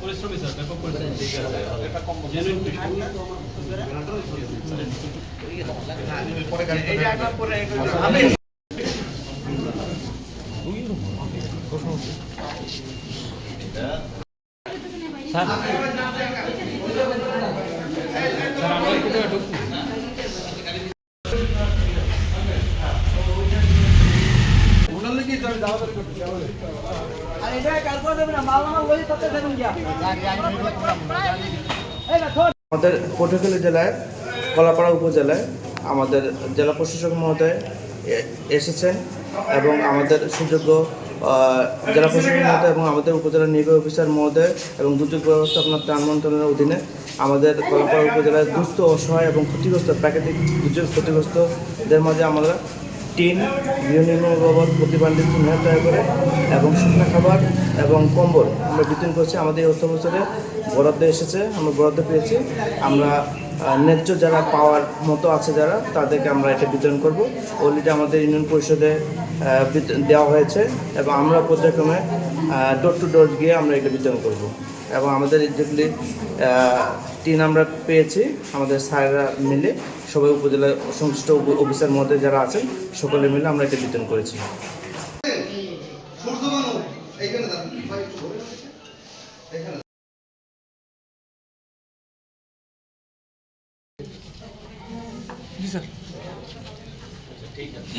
পরিশ্রমী স্যার, ব্যাপক পরিশ্রম। ঠিক আছে, এটা কম জেনুইন স্যার, আমরা একটু ঢুকছি। আমাদের পটুয়াখালী জেলায় কলাপাড়া উপজেলায় আমাদের জেলা প্রশাসক মহোদয় এসেছেন এবং আমাদের সুযোগ্য জেলা প্রশাসক মহোদয় এবং আমাদের উপজেলার নির্বাহী অফিসার মহোদয় এবং দুর্যোগ ব্যবস্থাপনা ত্রাণ মন্ত্রণালয়ের অধীনে আমাদের কলাপাড়া উপজেলায় দুস্থ অসহায় এবং ক্ষতিগ্রস্ত প্রাকৃতিক দুর্যোগ ক্ষতিগ্রস্তদের মাঝে আমরা টিন গৃহনির্মাণ বাবদ প্রতিবন্ধী তৈরি করে এবং শুকনো খাবার এবং কম্বল আমরা বিতরণ করছি। আমাদের এই অর্থ বছরে বরাদ্দ এসেছে, আমরা বরাদ্দ পেয়েছি। আমরা ন্যায্য যারা পাওয়ার মতো আছে যারা তাদেরকে আমরা এটা বিতরণ করব। অলরেডি আমাদের ইউনিয়ন পরিষদে দেওয়া হয়েছে এবং আমরা পর্যায়ক্রমে ডোর টু ডোর গিয়ে আমরা এটা বিতরণ করব এবং আমাদের যেগুলি টিন আমরা পেয়েছি আমাদের স্যাররা মিলে সবাই উপজেলার সংশ্লিষ্ট অফিসার মধ্যে যারা আছেন সকলে মিলে আমরা এটা বিতরণ করেছি। জি স্যার, ঠিক আছে।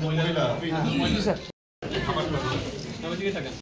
মহিলা, জি স্যার, থাকেন।